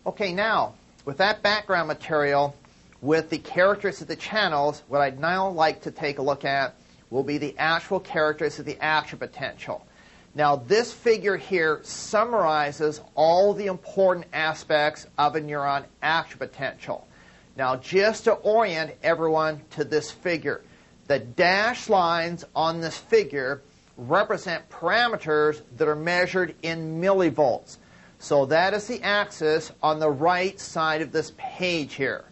Okay, now, with that background material, with the characteristics of the channels, what I'd now like to take a look at will be the actual characteristics of the action potential. Now, this figure here summarizes all the important aspects of a neuron action potential. Now, just to orient everyone to this figure, the dashed lines on this figure represent parameters that are measured in millivolts. So that is the axis on the right side of this page here.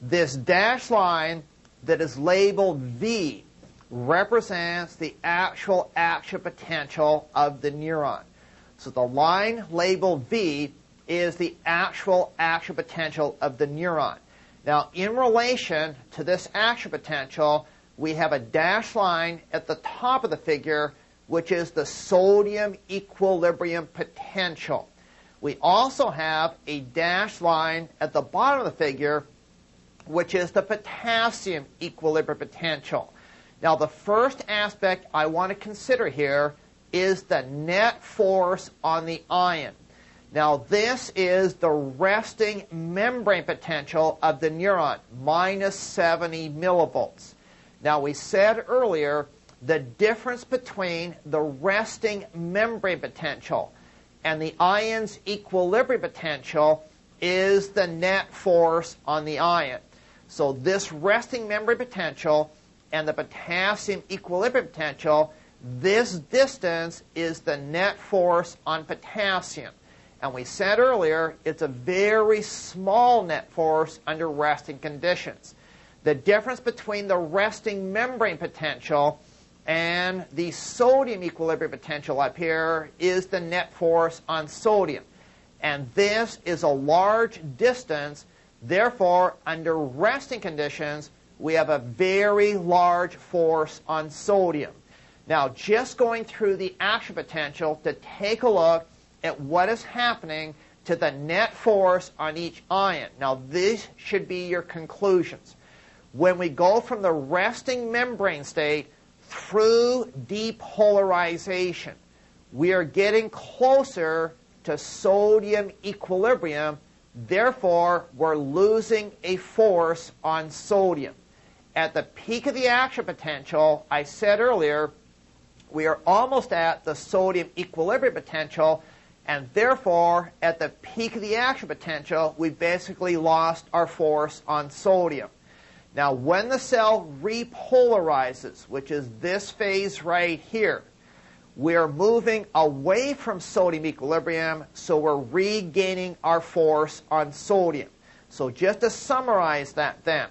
This dashed line that is labeled V represents the actual action potential of the neuron. So the line labeled V is the actual action potential of the neuron. Now, in relation to this action potential, we have a dashed line at the top of the figure, which is the sodium equilibrium potential. We also have a dashed line at the bottom of the figure, which is the potassium equilibrium potential. Now, the first aspect I want to consider here is the net force on the ion. Now, this is the resting membrane potential of the neuron, minus 70 millivolts. Now, we said earlier the difference between the resting membrane potential and the ion's equilibrium potential is the net force on the ion. So this resting membrane potential and the potassium equilibrium potential, this distance is the net force on potassium. And we said earlier, it's a very small net force under resting conditions. The difference between the resting membrane potential and the sodium equilibrium potential up here is the net force on sodium. And this is a large distance. Therefore, under resting conditions, we have a very large force on sodium. Now, just going through the action potential to take a look at what is happening to the net force on each ion. Now, these should be your conclusions. When we go from the resting membrane state through depolarization, we are getting closer to sodium equilibrium. Therefore, we're losing a force on sodium. At the peak of the action potential, I said earlier, we are almost at the sodium equilibrium potential, and therefore, at the peak of the action potential, we basically lost our force on sodium. Now, when the cell repolarizes, which is this phase right here, we are moving away from sodium equilibrium, so we're regaining our force on sodium. So just to summarize that then,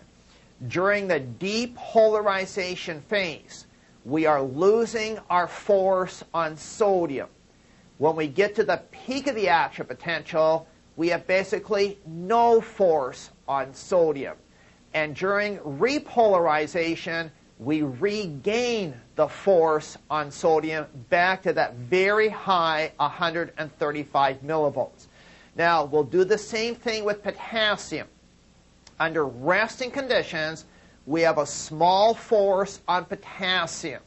during the depolarization phase, we are losing our force on sodium. When we get to the peak of the action potential, we have basically no force on sodium. And during repolarization, we regain the force on sodium back to that very high 135 millivolts. Now, we'll do the same thing with potassium. Under resting conditions, we have a small force on potassium.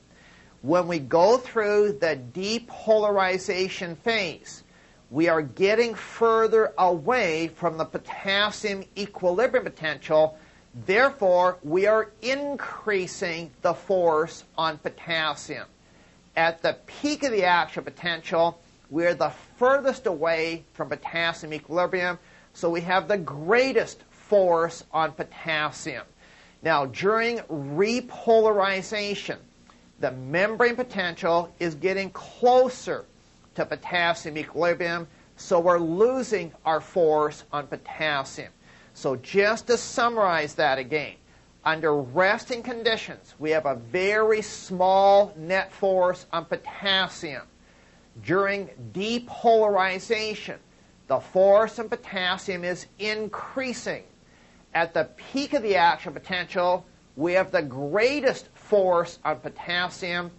When we go through the depolarization phase, we are getting further away from the potassium equilibrium potential. Therefore, we are increasing the force on potassium. At the peak of the action potential, we are the furthest away from potassium equilibrium, so we have the greatest force on potassium. Now, during repolarization, the membrane potential is getting closer to potassium equilibrium, so we're losing our force on potassium. So just to summarize that again, under resting conditions, we have a very small net force on potassium. During depolarization, the force on potassium is increasing. At the peak of the action potential, we have the greatest force on potassium,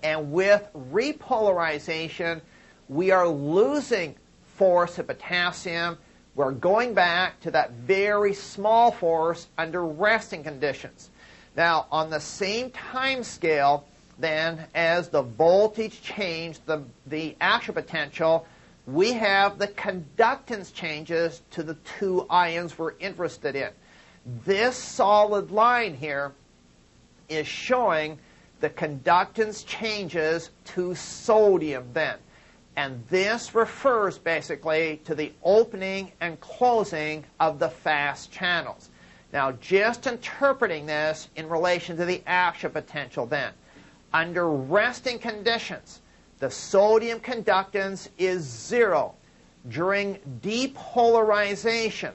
and with repolarization, we are losing force of potassium. We're going back to that very small force under resting conditions. Now, on the same time scale, then, as the voltage changed the action potential, we have the conductance changes to the two ions we're interested in. This solid line here is showing the conductance changes to sodium then. And this refers basically to the opening and closing of the fast channels. Now, just interpreting this in relation to the action potential then. Under resting conditions, the sodium conductance is 0. During depolarization,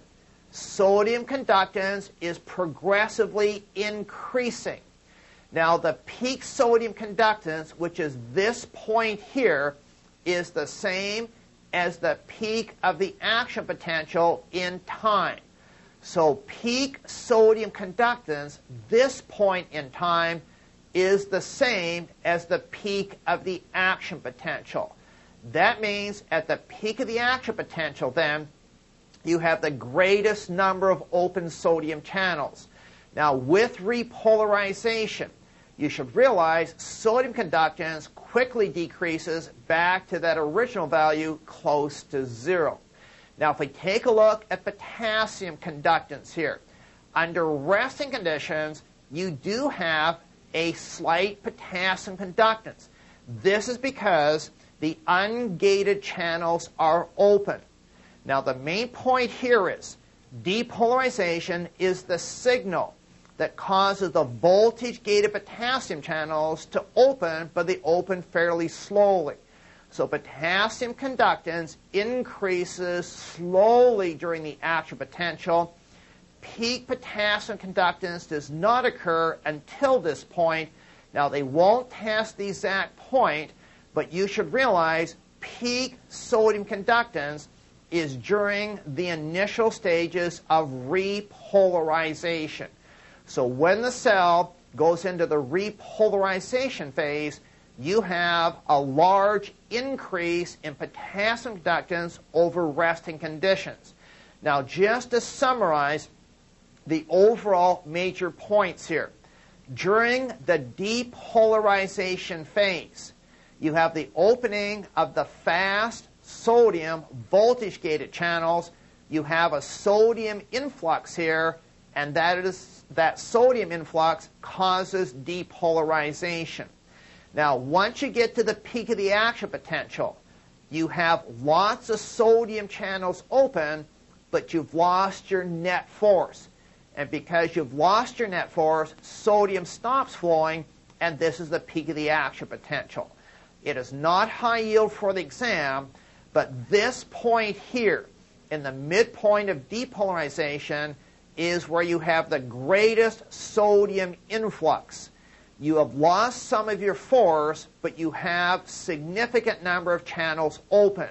sodium conductance is progressively increasing. Now, the peak sodium conductance, which is this point here, is the same as the peak of the action potential in time. So peak sodium conductance, this point in time, is the same as the peak of the action potential. That means at the peak of the action potential, then, you have the greatest number of open sodium channels. Now, with repolarization, you should realize sodium conductance quickly decreases back to that original value close to 0. Now, if we take a look at potassium conductance here, under resting conditions, you do have a slight potassium conductance. This is because the ungated channels are open. Now, the main point here is depolarization is the signal that causes the voltage-gated potassium channels to open, but they open fairly slowly. So potassium conductance increases slowly during the action potential. Peak potassium conductance does not occur until this point. Now, they won't test the exact point, but you should realize peak sodium conductance is during the initial stages of repolarization. So when the cell goes into the repolarization phase, you have a large increase in potassium conductance over resting conditions. Now, just to summarize the overall major points here, during the depolarization phase, you have the opening of the fast sodium voltage-gated channels. You have a sodium influx here, and that sodium influx causes depolarization. Now, once you get to the peak of the action potential, you have lots of sodium channels open, but you've lost your net force. And because you've lost your net force, sodium stops flowing, and this is the peak of the action potential. It is not high yield for the exam, but this point here, in the midpoint of depolarization, is where you have the greatest sodium influx. You have lost some of your force, but you have significant number of channels open.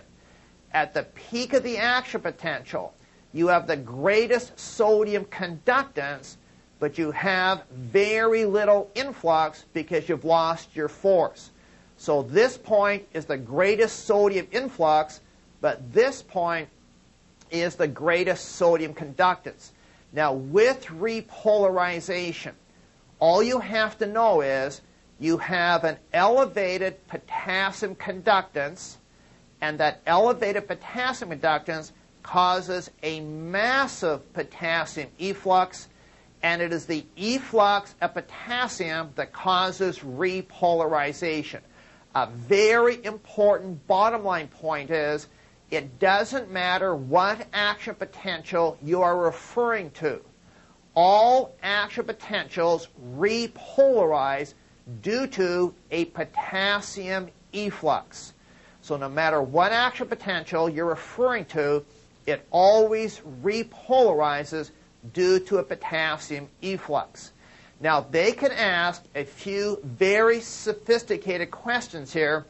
At the peak of the action potential, you have the greatest sodium conductance, but you have very little influx because you've lost your force. So this point is the greatest sodium influx, but this point is the greatest sodium conductance. Now, with repolarization, all you have to know is you have an elevated potassium conductance, and that elevated potassium conductance causes a massive potassium efflux, and it is the efflux of potassium that causes repolarization. A very important bottom line point is it doesn't matter what action potential you are referring to. All action potentials repolarize due to a potassium efflux. So no matter what action potential you're referring to, it always repolarizes due to a potassium efflux. Now, they can ask a few very sophisticated questions here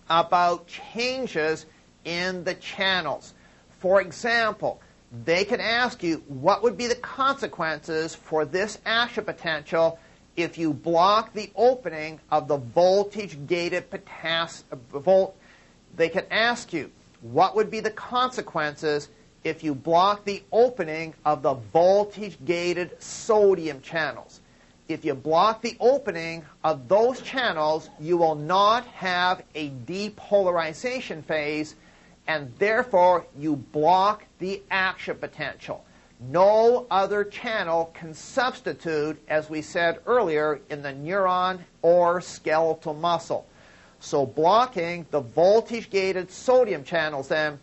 about changes in the channels. For example, they can ask you what would be the consequences for this action potential if you block the opening of the voltage-gated potassium. They can ask you what would be the consequences if you block the opening of the voltage-gated sodium channels. If you block the opening of those channels, you will not have a depolarization phase, and therefore you block the action potential. No other channel can substitute, as we said earlier, in the neuron or skeletal muscle. So blocking the voltage-gated sodium channels then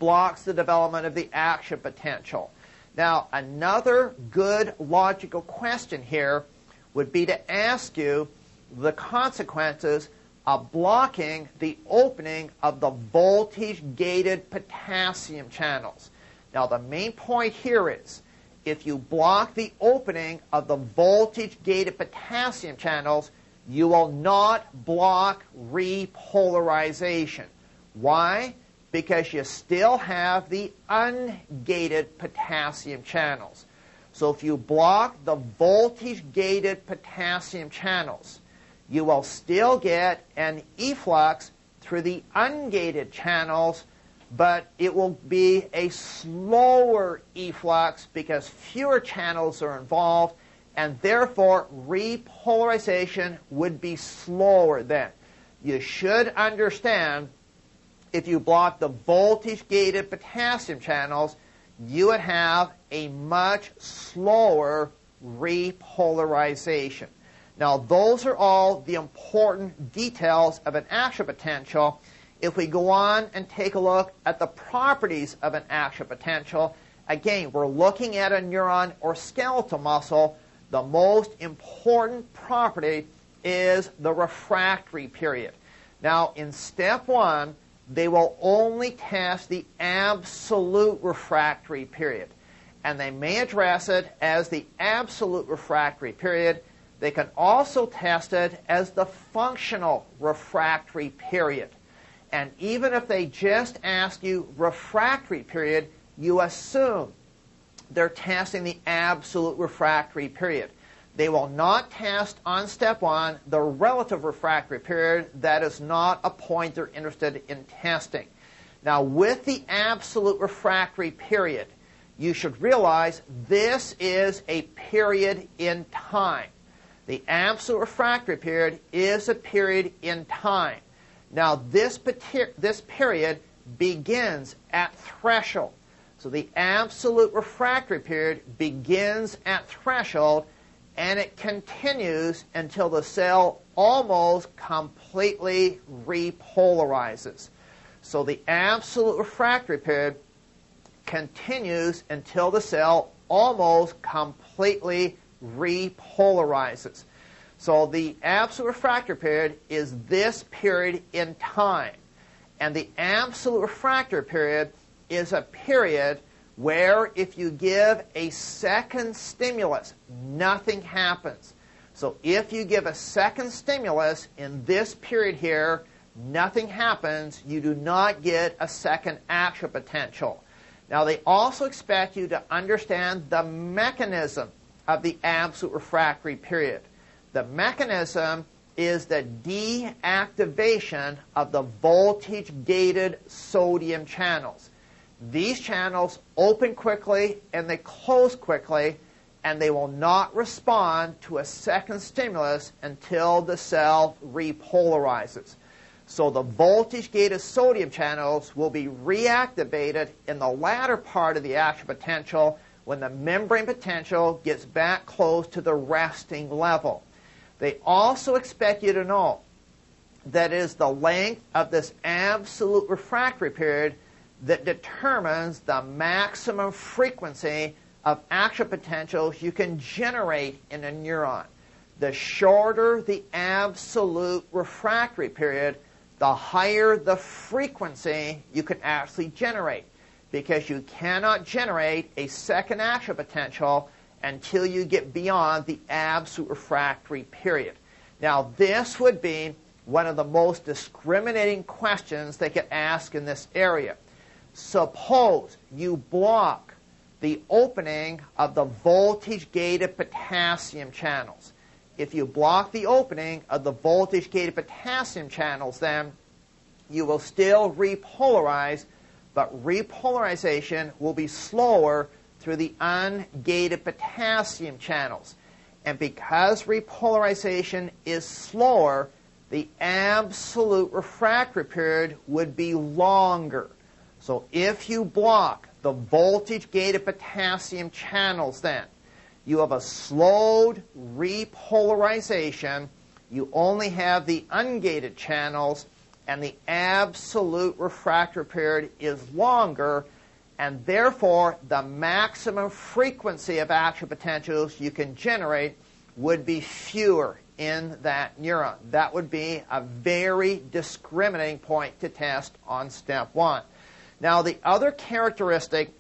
blocks the development of the action potential. Now, another good logical question here would be to ask you the consequences of blocking the opening of the voltage-gated potassium channels. Now, the main point here is, if you block the opening of the voltage-gated potassium channels, you will not block repolarization. Why? Because you still have the ungated potassium channels. So if you block the voltage-gated potassium channels, you will still get an efflux through the ungated channels, but it will be a slower efflux because fewer channels are involved, and therefore repolarization would be slower then. You should understand, if you block the voltage-gated potassium channels, you would have a much slower repolarization. Now, those are all the important details of an action potential. If we go on and take a look at the properties of an action potential, again, we're looking at a neuron or skeletal muscle. The most important property is the refractory period. Now, in step 1, they will only test the absolute refractory period. And they may address it as the absolute refractory period. They can also test it as the functional refractory period. And even if they just ask you refractory period, you assume they're testing the absolute refractory period. They will not test on step 1 the relative refractory period. That is not a point they're interested in testing. Now, with the absolute refractory period, you should realize this is a period in time. The absolute refractory period is a period in time. Now, this period begins at threshold. So the absolute refractory period begins at threshold, and it continues until the cell almost completely repolarizes. So the absolute refractory period continues until the cell almost completely repolarizes. So the absolute refractory period is this period in time. And the absolute refractory period is a period where if you give a second stimulus, nothing happens. So if you give a second stimulus in this period here, nothing happens. You do not get a second action potential. Now, they also expect you to understand the mechanism of the absolute refractory period. The mechanism is the deactivation of the voltage-gated sodium channels. These channels open quickly and they close quickly, and they will not respond to a second stimulus until the cell repolarizes. So the voltage-gated sodium channels will be reactivated in the latter part of the action potential when the membrane potential gets back close to the resting level. They also expect you to know that it is the length of this absolute refractory period that determines the maximum frequency of action potentials you can generate in a neuron. The shorter the absolute refractory period, the higher the frequency you can actually generate, because you cannot generate a second action potential until you get beyond the absolute refractory period. Now, this would be one of the most discriminating questions they could ask in this area. Suppose you block the opening of the voltage-gated potassium channels. If you block the opening of the voltage-gated potassium channels, then you will still repolarize, but repolarization will be slower through the ungated potassium channels. And because repolarization is slower, the absolute refractory period would be longer. So if you block the voltage-gated potassium channels then, you have a slowed repolarization. You only have the ungated channels, and the absolute refractory period is longer, and therefore the maximum frequency of action potentials you can generate would be fewer in that neuron. That would be a very discriminating point to test on step 1. Now, the other characteristic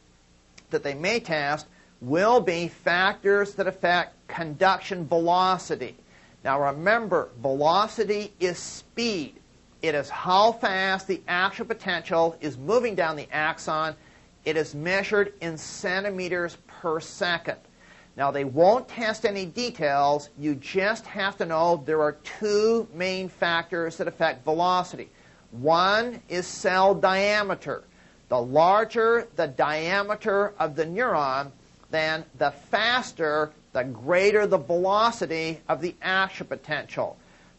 that they may test will be factors that affect conduction velocity. Now, remember, velocity is speed. It is how fast the action potential is moving down the axon. It is measured in centimeters per second. Now, they won't test any details. You just have to know there are 2 main factors that affect velocity. One is cell diameter. The larger the diameter of the neuron, then the faster, the greater the velocity of the action potential.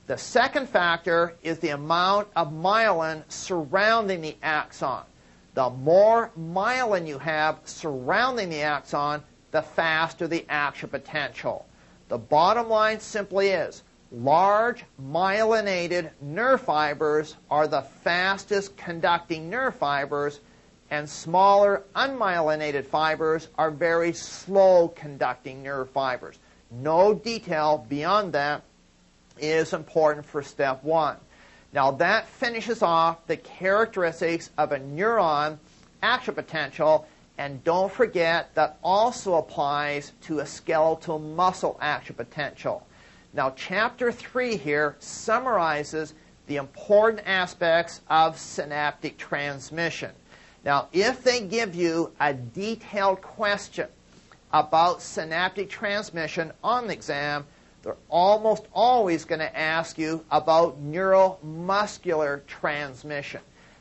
The second factor is the amount of myelin surrounding the axon. The more myelin you have surrounding the axon, the faster the action potential. The bottom line simply is, large myelinated nerve fibers are the fastest conducting nerve fibers, and smaller unmyelinated fibers are very slow conducting nerve fibers. No detail beyond that is important for step 1. Now that finishes off the characteristics of a neuron action potential, and don't forget that also applies to a skeletal muscle action potential. Now chapter 3 here summarizes the important aspects of synaptic transmission. Now, if they give you a detailed question about synaptic transmission on the exam, they're almost always going to ask you about neuromuscular transmission.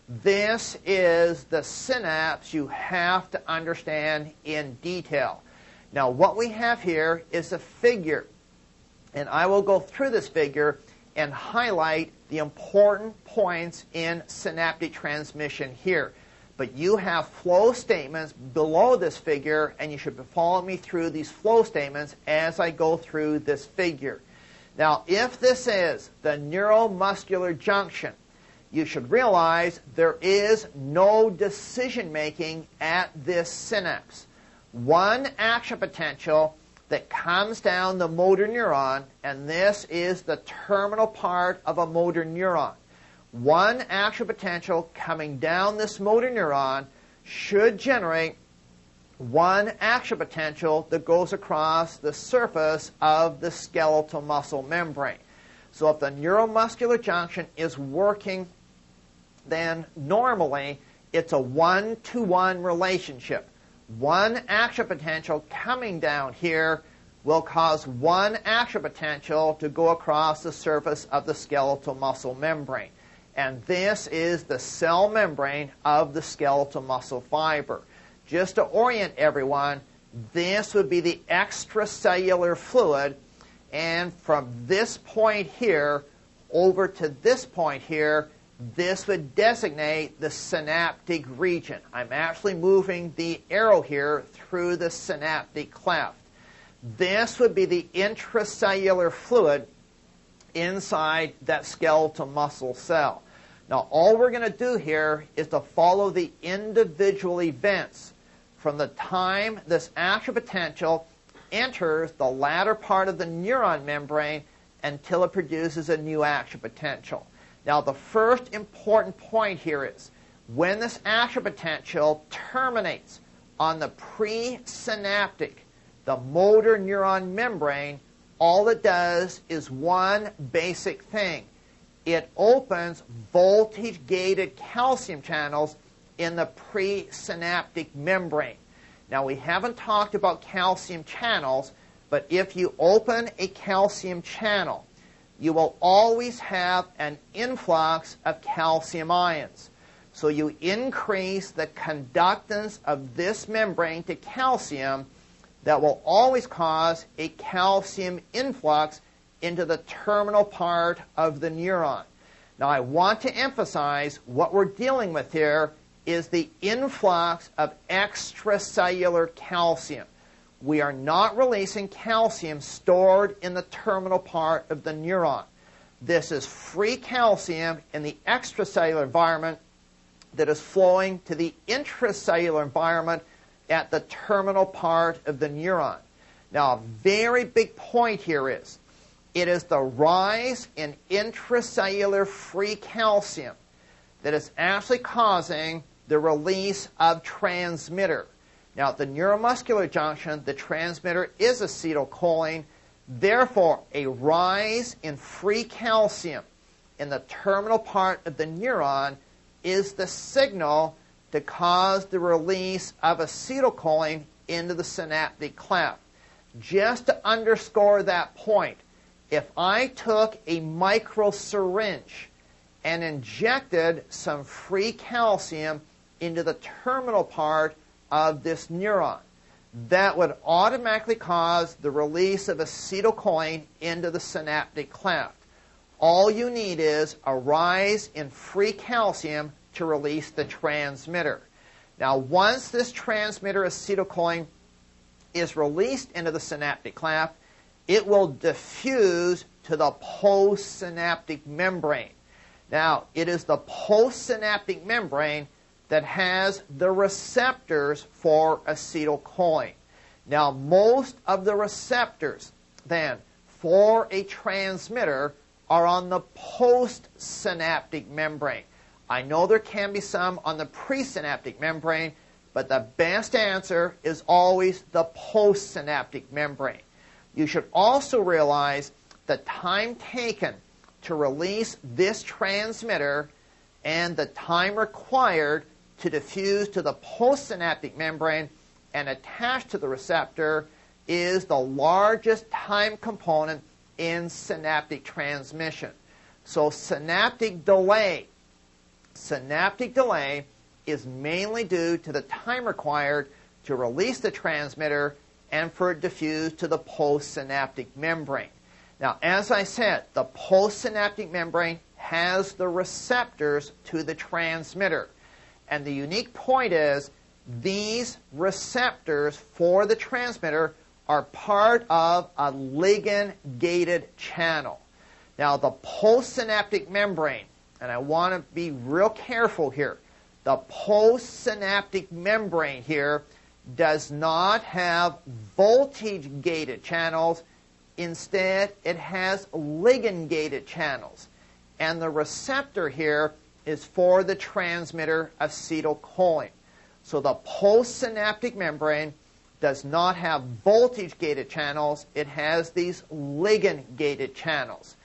This is the synapse you have to understand in detail. Now, what we have here is a figure, and I will go through this figure and highlight the important points in synaptic transmission here. But you have flow statements below this figure, and you should follow me through these flow statements as I go through this figure. Now, if this is the neuromuscular junction, you should realize there is no decision-making at this synapse. One action potential that comes down the motor neuron, and this is the terminal part of a motor neuron. One action potential coming down this motor neuron should generate one action potential that goes across the surface of the skeletal muscle membrane. So if the neuromuscular junction is working, then normally it's a 1-to-1 relationship. One action potential coming down here will cause one action potential to go across the surface of the skeletal muscle membrane. And this is the cell membrane of the skeletal muscle fiber. Just to orient everyone, this would be the extracellular fluid, and from this point here over to this point here, this would designate the synaptic region. I'm actually moving the arrow here through the synaptic cleft. This would be the intracellular fluid inside that skeletal muscle cell. Now, all we're going to do here is to follow the individual events from the time this action potential enters the latter part of the neuron membrane until it produces a new action potential. Now, the first important point here is when this action potential terminates on the presynaptic, the motor neuron membrane, all it does is one basic thing. It opens voltage-gated calcium channels in the presynaptic membrane. Now, we haven't talked about calcium channels, but if you open a calcium channel, you will always have an influx of calcium ions. So you increase the conductance of this membrane to calcium. That will always cause a calcium influx into the terminal part of the neuron. Now, I want to emphasize what we're dealing with here is the influx of extracellular calcium. We are not releasing calcium stored in the terminal part of the neuron. This is free calcium in the extracellular environment that is flowing to the intracellular environment at the terminal part of the neuron. Now, a very big point here is, it is the rise in intracellular free calcium that is actually causing the release of transmitter. Now, at the neuromuscular junction, the transmitter is acetylcholine. Therefore, a rise in free calcium in the terminal part of the neuron is the signal to cause the release of acetylcholine into the synaptic cleft. Just to underscore that point, if I took a micro syringe and injected some free calcium into the terminal part of this neuron, that would automatically cause the release of acetylcholine into the synaptic cleft. All you need is a rise in free calcium to release the transmitter. Now, once this transmitter acetylcholine is released into the synaptic cleft, it will diffuse to the postsynaptic membrane. Now, it is the postsynaptic membrane that has the receptors for acetylcholine. Now, most of the receptors, then, for a transmitter are on the postsynaptic membrane. I know there can be some on the presynaptic membrane, but the best answer is always the postsynaptic membrane. You should also realize the time taken to release this transmitter and the time required to diffuse to the postsynaptic membrane and attach to the receptor is the largest time component in synaptic transmission. So synaptic delay is mainly due to the time required to release the transmitter and for it diffuse to the postsynaptic membrane. Now, as I said, the postsynaptic membrane has the receptors to the transmitter. And the unique point is these receptors for the transmitter are part of a ligand-gated channel. Now, the postsynaptic membrane, and I want to be real careful here, the postsynaptic membrane here does not have voltage-gated channels. Instead, it has ligand-gated channels. And the receptor here is for the transmitter acetylcholine. So the postsynaptic membrane does not have voltage-gated channels. It has these ligand-gated channels.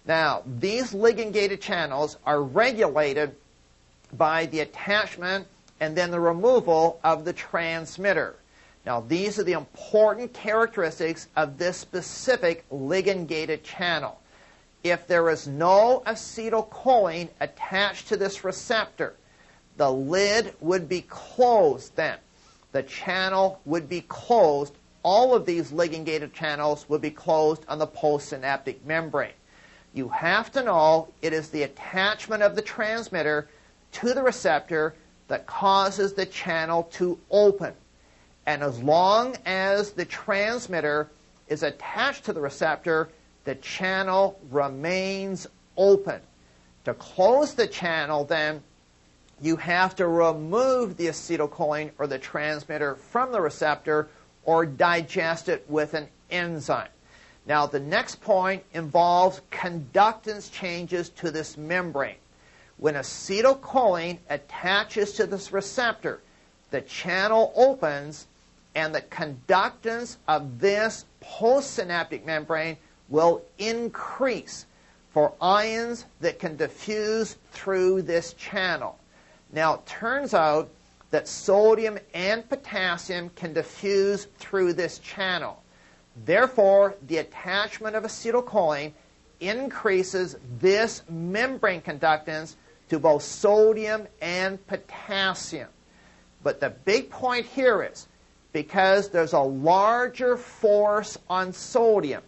Now, these ligand-gated channels are regulated by the attachment and then the removal of the transmitter. Now, these are the important characteristics of this specific ligand-gated channel. If there is no acetylcholine attached to this receptor, the lid would be closed then. The channel would be closed. All of these ligand-gated channels would be closed on the postsynaptic membrane. You have to know it is the attachment of the transmitter to the receptor that causes the channel to open. And as long as the transmitter is attached to the receptor, the channel remains open. To close the channel, then, you have to remove the acetylcholine or the transmitter from the receptor or digest it with an enzyme. Now, the next point involves conductance changes to this membrane. When acetylcholine attaches to this receptor, the channel opens and the conductance of this postsynaptic membrane will increase for ions that can diffuse through this channel. Now, it turns out that sodium and potassium can diffuse through this channel. Therefore, the attachment of acetylcholine increases this membrane conductance to both sodium and potassium. But the big point here is, because there's a larger force on sodium,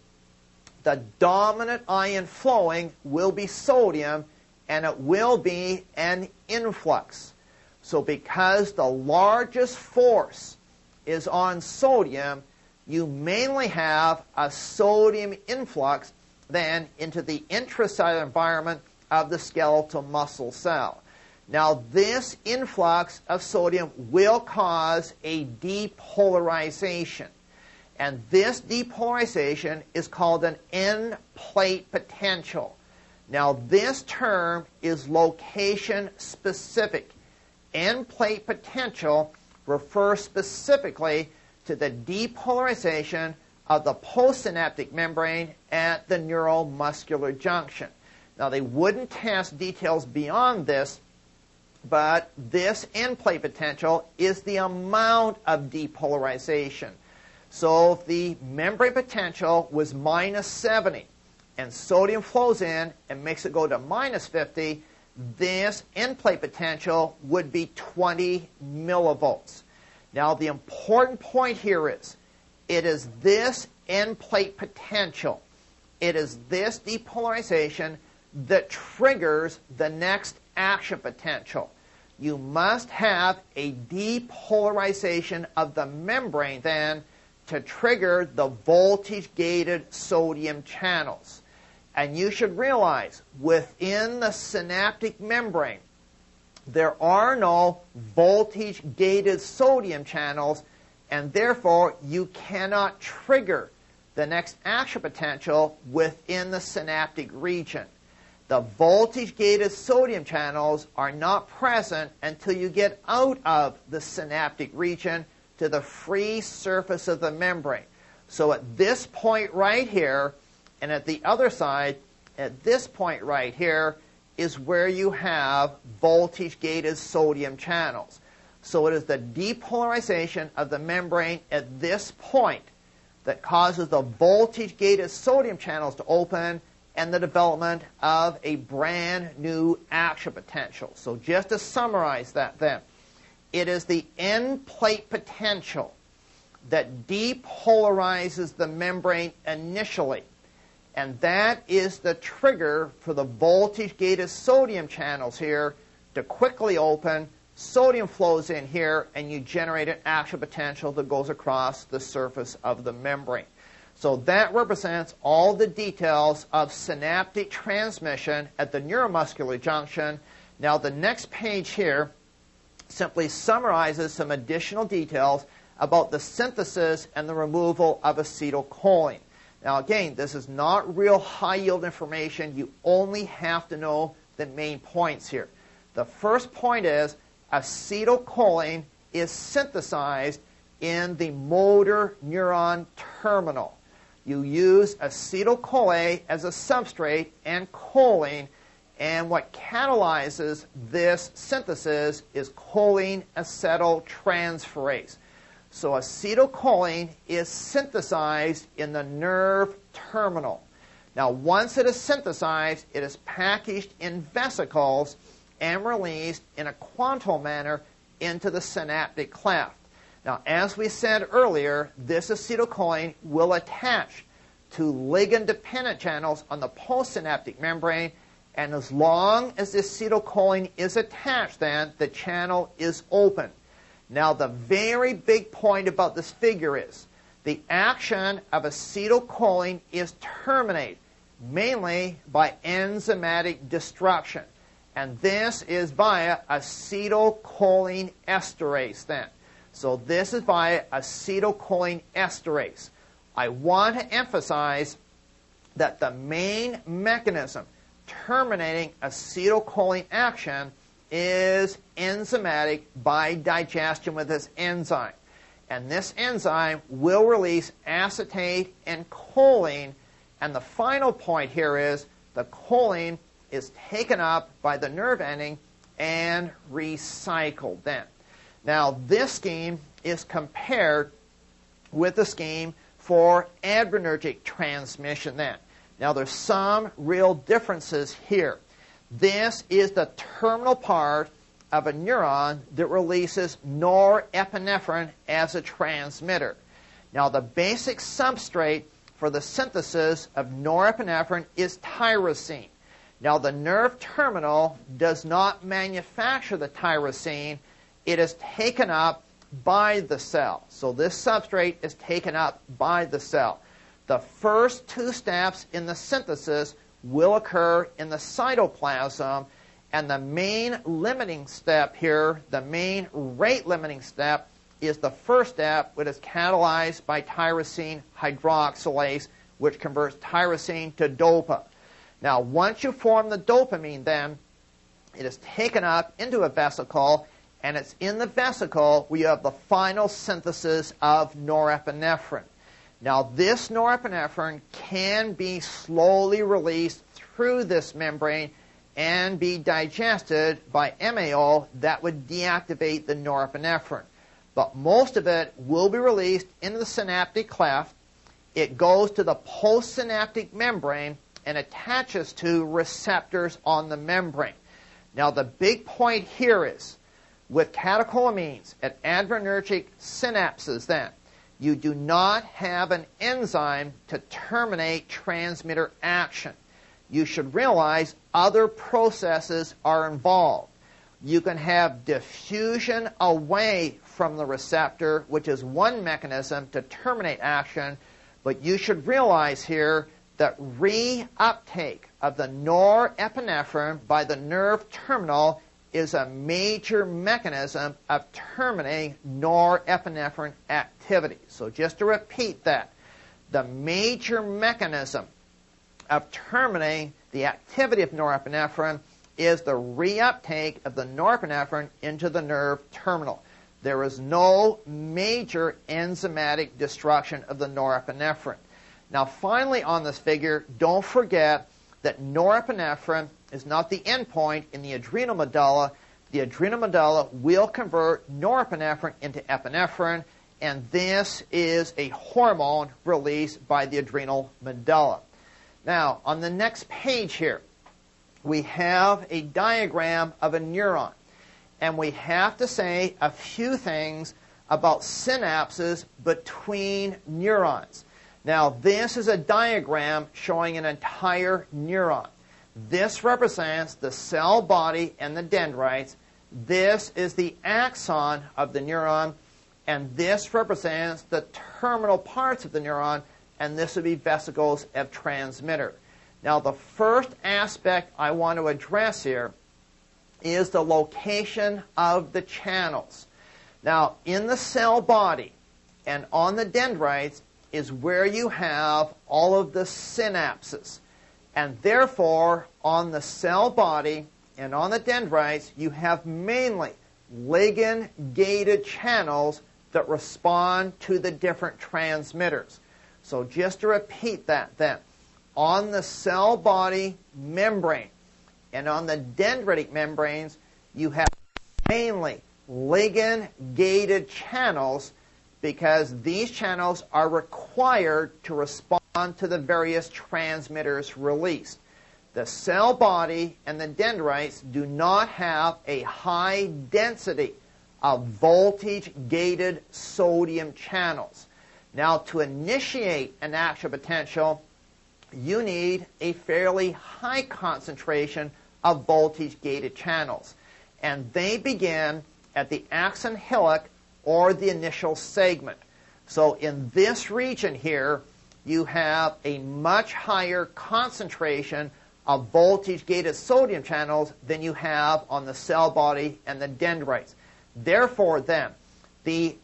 the dominant ion flowing will be sodium, and it will be an influx. So because the largest force is on sodium, you mainly have a sodium influx then into the intracellular environment of the skeletal muscle cell. Now, this influx of sodium will cause a depolarization. And this depolarization is called an end plate potential. Now, this term is location specific. End plate potential refers specifically to the depolarization of the postsynaptic membrane at the neuromuscular junction. Now, they wouldn't test details beyond this, but this end plate potential is the amount of depolarization. So if the membrane potential was minus 70 and sodium flows in and makes it go to minus 50, this end plate potential would be 20 millivolts. Now, the important point here is it is this end plate potential, it is this depolarization that triggers the next action potential. You must have a depolarization of the membrane then to trigger the voltage-gated sodium channels. And you should realize within the synaptic membrane, there are no voltage-gated sodium channels, and therefore you cannot trigger the next action potential within the synaptic region. The voltage-gated sodium channels are not present until you get out of the synaptic region to the free surface of the membrane. So at this point right here, and at the other side, at this point right here, is where you have voltage-gated sodium channels. So it is the depolarization of the membrane at this point that causes the voltage-gated sodium channels to open and the development of a brand new action potential. So just to summarize that then, it is the end plate potential that depolarizes the membrane initially. And that is the trigger for the voltage-gated sodium channels here to quickly open. Sodium flows in here, and you generate an action potential that goes across the surface of the membrane. So that represents all the details of synaptic transmission at the neuromuscular junction. Now, the next page here simply summarizes some additional details about the synthesis and the removal of acetylcholine. Now, again, this is not real high-yield information. You only have to know the main points here. The first point is acetylcholine is synthesized in the motor neuron terminal. You use acetyl-CoA as a substrate and choline, and what catalyzes this synthesis is choline acetyltransferase. So acetylcholine is synthesized in the nerve terminal. Now, once it is synthesized, it is packaged in vesicles and released in a quantal manner into the synaptic cleft. Now, as we said earlier, this acetylcholine will attach to ligand-dependent channels on the postsynaptic membrane, and as long as the acetylcholine is attached, then the channel is open. Now, the very big point about this figure is the action of acetylcholine is terminated mainly by enzymatic destruction, and this is via acetylcholine esterase then. So this is via acetylcholine esterase. I want to emphasize that the main mechanism terminating acetylcholine action is enzymatic by digestion with this enzyme. And this enzyme will release acetate and choline. And the final point here is the choline is taken up by the nerve ending and recycled then. Now, this scheme is compared with the scheme for adrenergic transmission then. Now, there's some real differences here. This is the terminal part of a neuron that releases norepinephrine as a transmitter. Now, the basic substrate for the synthesis of norepinephrine is tyrosine. Now, the nerve terminal does not manufacture the tyrosine, it is taken up by the cell. So this substrate is taken up by the cell. The first two steps in the synthesis will occur in the cytoplasm, and the main limiting step here, the main rate limiting step, is the first step, which is catalyzed by tyrosine hydroxylase, which converts tyrosine to dopa. Now, once you form the dopamine, then it is taken up into a vesicle, and it's in the vesicle where you have the final synthesis of norepinephrine. Now, this norepinephrine can be slowly released through this membrane and be digested by MAO that would deactivate the norepinephrine. But most of it will be released into the synaptic cleft. It goes to the postsynaptic membrane and attaches to receptors on the membrane. Now, the big point here is, with catecholamines at adrenergic synapses, then, you do not have an enzyme to terminate transmitter action. You should realize other processes are involved. You can have diffusion away from the receptor, which is one mechanism to terminate action, but you should realize here that reuptake of the norepinephrine by the nerve terminal is a major mechanism of terminating norepinephrine activity. So just to repeat that, the major mechanism of terminating the activity of norepinephrine is the reuptake of the norepinephrine into the nerve terminal. There is no major enzymatic destruction of the norepinephrine. Now, finally on this figure, don't forget that norepinephrine is not the endpoint in the adrenal medulla. The adrenal medulla will convert norepinephrine into epinephrine, and this is a hormone released by the adrenal medulla. Now, on the next page here, we have a diagram of a neuron, and we have to say a few things about synapses between neurons. Now, this is a diagram showing an entire neuron. This represents the cell body and the dendrites. This is the axon of the neuron, and this represents the terminal parts of the neuron, and this would be vesicles of transmitter. Now, the first aspect I want to address here is the location of the channels. Now, in the cell body and on the dendrites is where you have all of the synapses. And therefore, on the cell body and on the dendrites, you have mainly ligand-gated channels that respond to the different transmitters. So just to repeat that then, on the cell body membrane and on the dendritic membranes, you have mainly ligand-gated channels because these channels are required to respond to the various transmitters released. The cell body and the dendrites do not have a high density of voltage-gated sodium channels. Now, to initiate an action potential, you need a fairly high concentration of voltage-gated channels. And they begin at the axon hillock or the initial segment. So in this region here, you have a much higher concentration of voltage-gated sodium channels than you have on the cell body and the dendrites. Therefore, then, the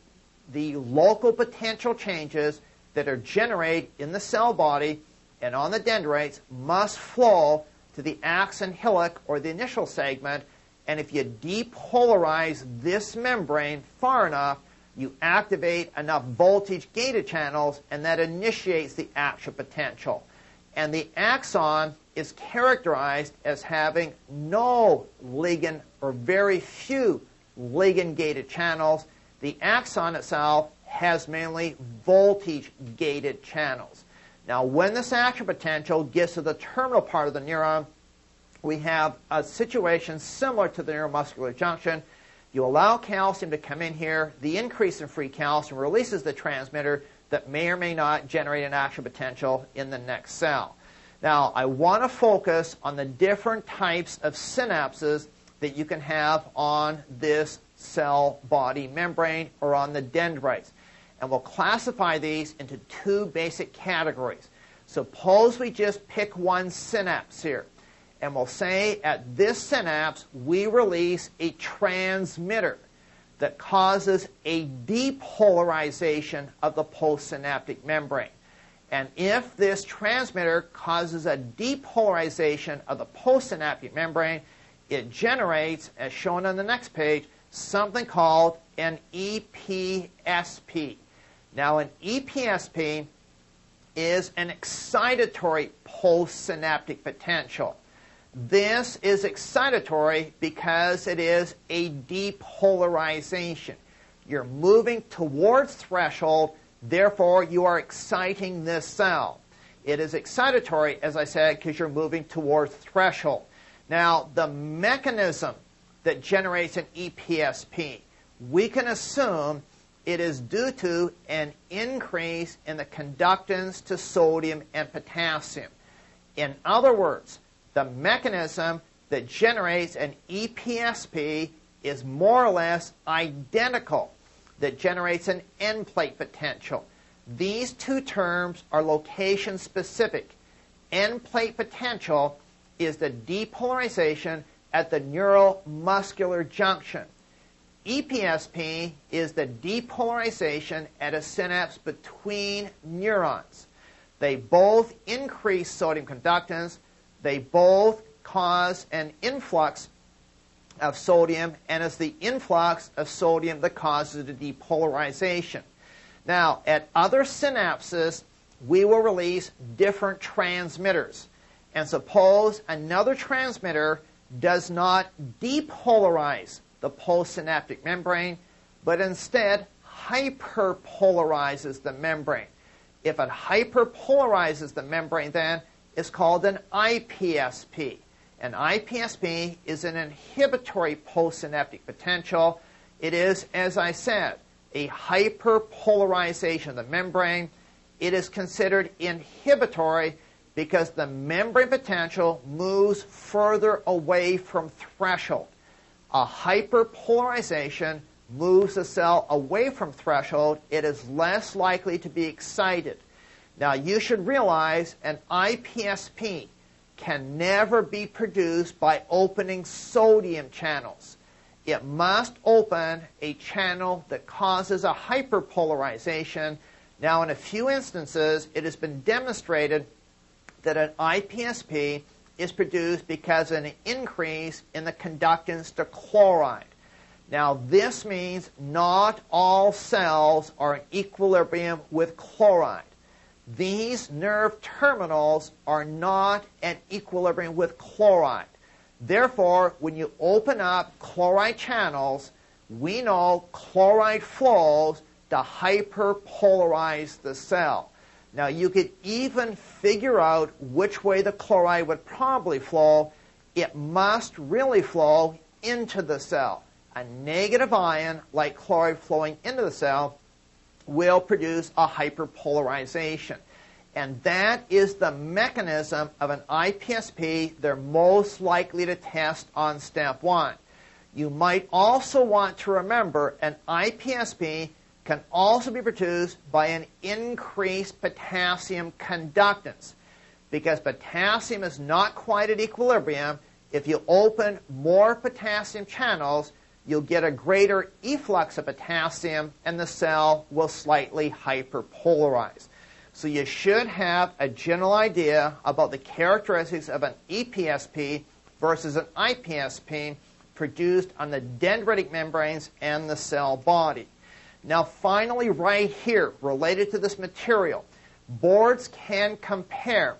local potential changes that are generated in the cell body and on the dendrites must flow to the axon hillock or the initial segment, and if you depolarize this membrane far enough, you activate enough voltage-gated channels, and that initiates the action potential. And the axon is characterized as having no ligand or very few ligand-gated channels. The axon itself has mainly voltage-gated channels. Now, when this action potential gets to the terminal part of the neuron, we have a situation similar to the neuromuscular junction. You allow calcium to come in here. The increase in free calcium releases the transmitter that may or may not generate an action potential in the next cell. Now, I want to focus on the different types of synapses that you can have on this cell body membrane or on the dendrites. And we'll classify these into two basic categories. Suppose we just pick one synapse here. And we'll say at this synapse we release a transmitter that causes a depolarization of the postsynaptic membrane. And if this transmitter causes a depolarization of the postsynaptic membrane, it generates, as shown on the next page, something called an EPSP. Now, an EPSP is an excitatory postsynaptic potential. This is excitatory because it is a depolarization. You're moving towards threshold, therefore you are exciting this cell. It is excitatory, as I said, because you're moving towards threshold. Now, the mechanism that generates an EPSP, we can assume it is due to an increase in the conductance to sodium and potassium. In other words, the mechanism that generates an EPSP is more or less identical that generates an end plate potential. These two terms are location specific. End plate potential is the depolarization at the neuromuscular junction. EPSP is the depolarization at a synapse between neurons. They both increase sodium conductance. They both cause an influx of sodium, and it's the influx of sodium that causes the depolarization. Now, at other synapses, we will release different transmitters. And suppose another transmitter does not depolarize the postsynaptic membrane, but instead hyperpolarizes the membrane. If it hyperpolarizes the membrane, then it's called an IPSP. An IPSP is an inhibitory postsynaptic potential. It is, as I said, a hyperpolarization of the membrane. It is considered inhibitory because the membrane potential moves further away from threshold. A hyperpolarization moves the cell away from threshold. It is less likely to be excited. Now, you should realize an IPSP can never be produced by opening sodium channels. It must open a channel that causes a hyperpolarization. Now, in a few instances, it has been demonstrated that an IPSP is produced because of an increase in the conductance to chloride. Now, this means not all cells are in equilibrium with chloride. These nerve terminals are not at equilibrium with chloride. Therefore, when you open up chloride channels, we know chloride flows to hyperpolarize the cell. Now, you could even figure out which way the chloride would probably flow. It must really flow into the cell. A negative ion, like chloride flowing into the cell, will produce a hyperpolarization. And that is the mechanism of an IPSP they're most likely to test on step 1. You might also want to remember an IPSP can also be produced by an increased potassium conductance. Because potassium is not quite at equilibrium, if you open more potassium channels, you'll get a greater efflux of potassium and the cell will slightly hyperpolarize. So you should have a general idea about the characteristics of an EPSP versus an IPSP produced on the dendritic membranes and the cell body. Now finally, right here, related to this material, boards can compare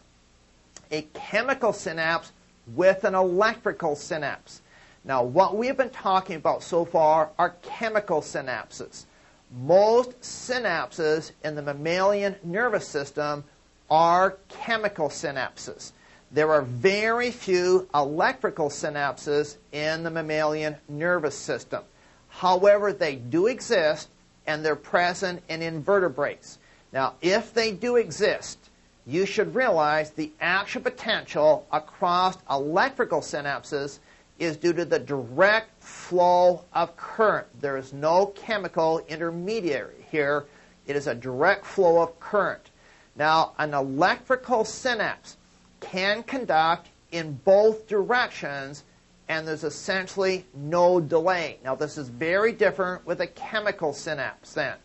a chemical synapse with an electrical synapse. Now, what we have been talking about so far are chemical synapses. Most synapses in the mammalian nervous system are chemical synapses. There are very few electrical synapses in the mammalian nervous system. However, they do exist, and they're present in invertebrates. Now, if they do exist, you should realize the action potential across electrical synapses is due to the direct flow of current. There is no chemical intermediary here. It is a direct flow of current. Now, an electrical synapse can conduct in both directions, and there's essentially no delay. Now, this is very different with a chemical synapse then.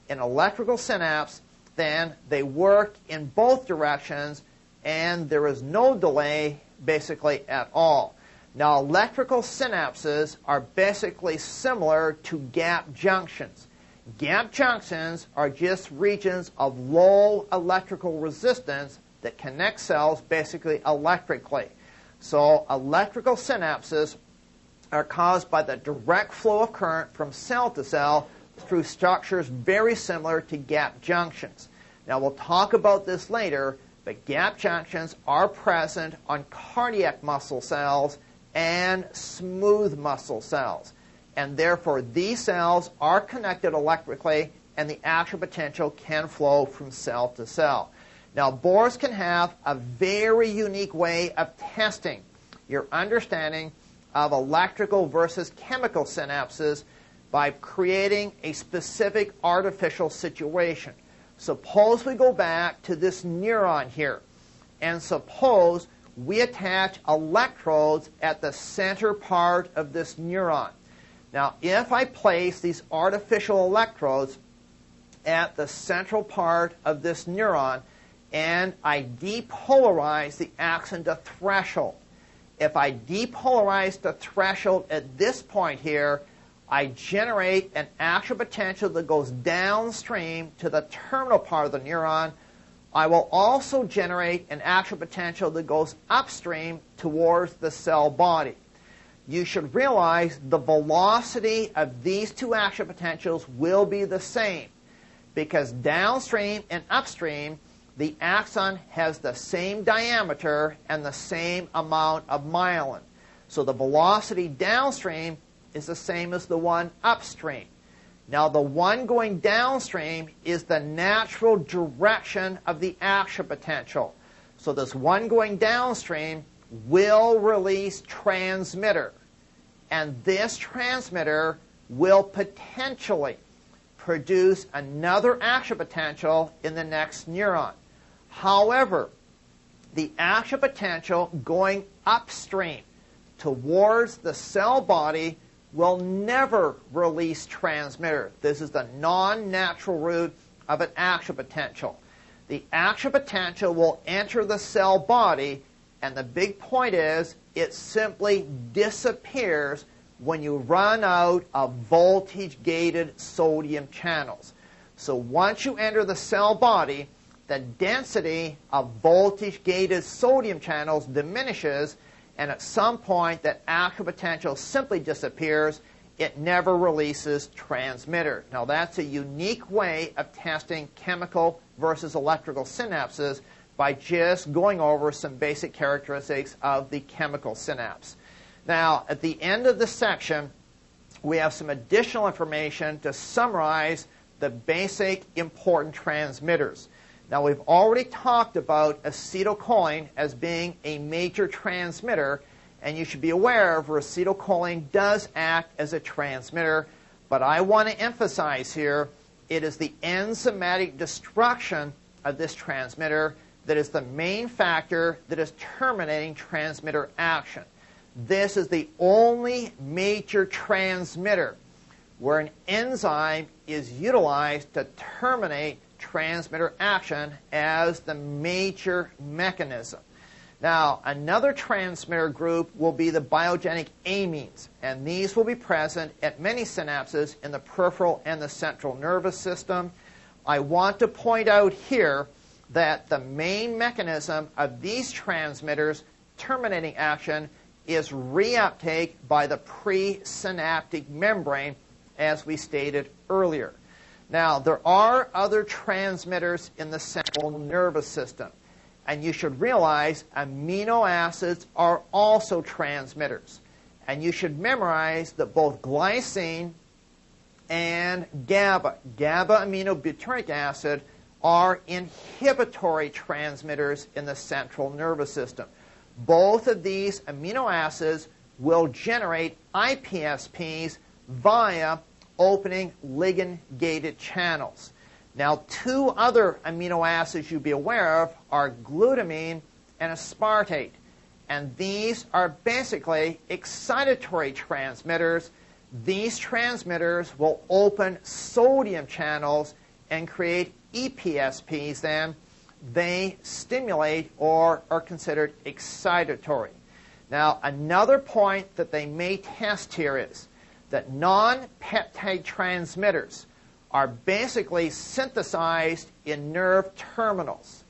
In electrical synapse, then, they work in both directions, and there is no delay basically at all. Now, electrical synapses are basically similar to gap junctions. Gap junctions are just regions of low electrical resistance that connect cells basically electrically. So electrical synapses are caused by the direct flow of current from cell to cell through structures very similar to gap junctions. Now, we'll talk about this later, but gap junctions are present on cardiac muscle cells and smooth muscle cells. And therefore, these cells are connected electrically, and the action potential can flow from cell to cell. Now, bores can have a very unique way of testing your understanding of electrical versus chemical synapses by creating a specific artificial situation. Suppose we go back to this neuron here, and suppose we attach electrodes at the center part of this neuron. Now, if I place these artificial electrodes at the central part of this neuron, and I depolarize the axon to threshold. If I depolarize the threshold at this point here, I generate an action potential that goes downstream to the terminal part of the neuron. I will also generate an action potential that goes upstream towards the cell body. You should realize the velocity of these two action potentials will be the same, because downstream and upstream, the axon has the same diameter and the same amount of myelin. So the velocity downstream is the same as the one upstream. Now, the one going downstream is the natural direction of the action potential. So this one going downstream will release transmitter. And this transmitter will potentially produce another action potential in the next neuron. However, the action potential going upstream towards the cell body will never release transmitter. This is the non-natural route of an action potential. The action potential will enter the cell body, and the big point is it simply disappears when you run out of voltage-gated sodium channels. So once you enter the cell body, the density of voltage-gated sodium channels diminishes, and at some point that action potential simply disappears. It never releases transmitter. Now, that's a unique way of testing chemical versus electrical synapses by just going over some basic characteristics of the chemical synapse. Now, at the end of this section, we have some additional information to summarize the basic important transmitters. Now, we've already talked about acetylcholine as being a major transmitter, and you should be aware of acetylcholine does act as a transmitter, but I want to emphasize here it is the enzymatic destruction of this transmitter that is the main factor that is terminating transmitter action. This is the only major transmitter where an enzyme is utilized to terminate transmitter action as the major mechanism. Now, another transmitter group will be the biogenic amines, and these will be present at many synapses in the peripheral and the central nervous system. I want to point out here that the main mechanism of these transmitters terminating action is reuptake by the presynaptic membrane, as we stated earlier. Now, there are other transmitters in the central nervous system, and you should realize amino acids are also transmitters. And you should memorize that both glycine and GABA aminobutyric acid, are inhibitory transmitters in the central nervous system. Both of these amino acids will generate iPSPs via opening ligand-gated channels. Now, two other amino acids you'd be aware of are glutamine and aspartate. And these are basically excitatory transmitters. These transmitters will open sodium channels and create EPSPs then. They stimulate or are considered excitatory. Now, another point that they may test here is that non-peptide transmitters are basically synthesized in nerve terminals.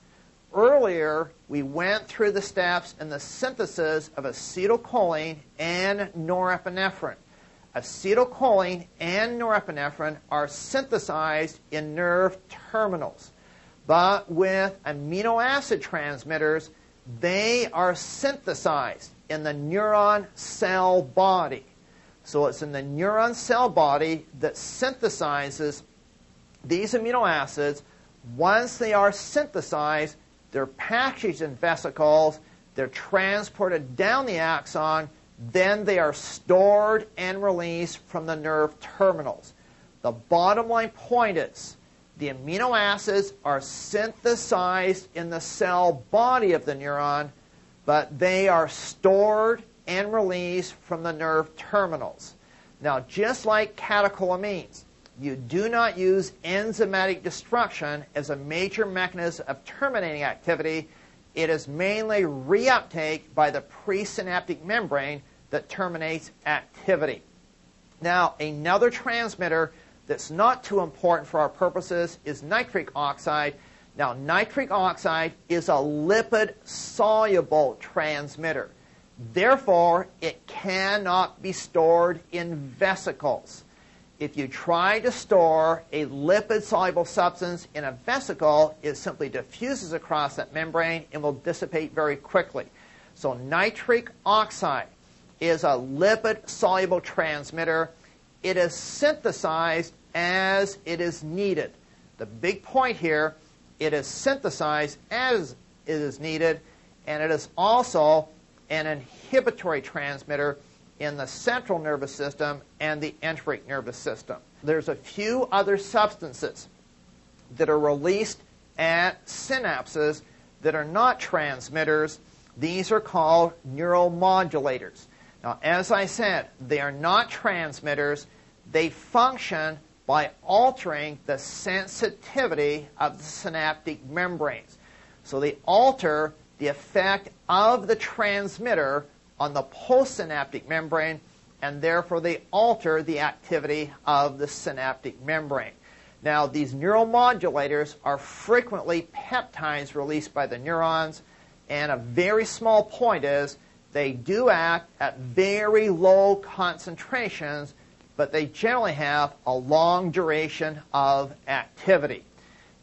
Earlier, we went through the steps in the synthesis of acetylcholine and norepinephrine. Acetylcholine and norepinephrine are synthesized in nerve terminals. But with amino acid transmitters, they are synthesized in the neuron cell body. So it's in the neuron cell body that synthesizes these amino acids. Once they are synthesized, they're packaged in vesicles, they're transported down the axon, then they are stored and released from the nerve terminals. The bottom line point is the amino acids are synthesized in the cell body of the neuron, but they are stored and released from the nerve terminals. Now, just like catecholamines, you do not use enzymatic destruction as a major mechanism of terminating activity. It is mainly reuptake by the presynaptic membrane that terminates activity. Now, another transmitter that's not too important for our purposes is nitric oxide. Now, nitric oxide is a lipid-soluble transmitter. Therefore, it cannot be stored in vesicles. If you try to store a lipid-soluble substance in a vesicle, it simply diffuses across that membrane and will dissipate very quickly. So nitric oxide is a lipid-soluble transmitter. It is synthesized as it is needed. The big point here, it is synthesized as it is needed, and it is also an inhibitory transmitter in the central nervous system and the enteric nervous system. There's a few other substances that are released at synapses that are not transmitters. These are called neuromodulators. Now, as I said, they are not transmitters. They function by altering the sensitivity of the synaptic membranes. So they alter the effect of the transmitter on the postsynaptic membrane, and therefore they alter the activity of the synaptic membrane. Now, these neuromodulators are frequently peptides released by the neurons, and a very small point is they do act at very low concentrations, but they generally have a long duration of activity.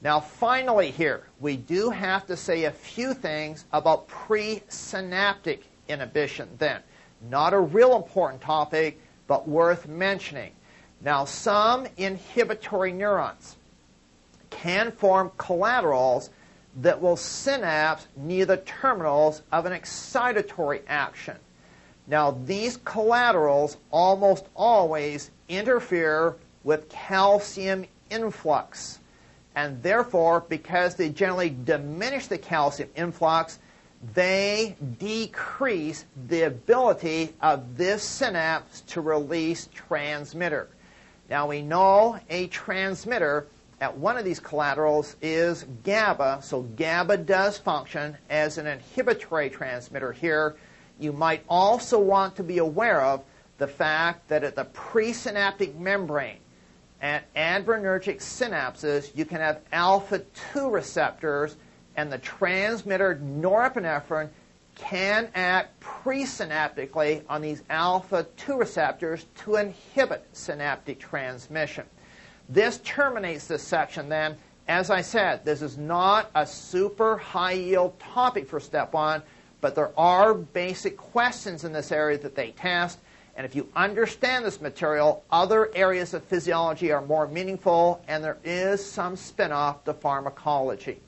Now, finally here, we do have to say a few things about presynaptic inhibition then. Not a real important topic, but worth mentioning. Now, some inhibitory neurons can form collaterals that will synapse near the terminals of an excitatory action. Now, these collaterals almost always interfere with calcium influx. And therefore, because they generally diminish the calcium influx, they decrease the ability of this synapse to release transmitter. Now, we know a transmitter at one of these collaterals is GABA, so GABA does function as an inhibitory transmitter here. You might also want to be aware of the fact that at the presynaptic membrane, at adrenergic synapses, you can have alpha-2 receptors, and the transmitter norepinephrine can act presynaptically on these alpha-2 receptors to inhibit synaptic transmission. This terminates this section then. As I said, this is not a super high-yield topic for Step 1, but there are basic questions in this area that they test. And if you understand this material, other areas of physiology are more meaningful, and there is some spin-off to pharmacology.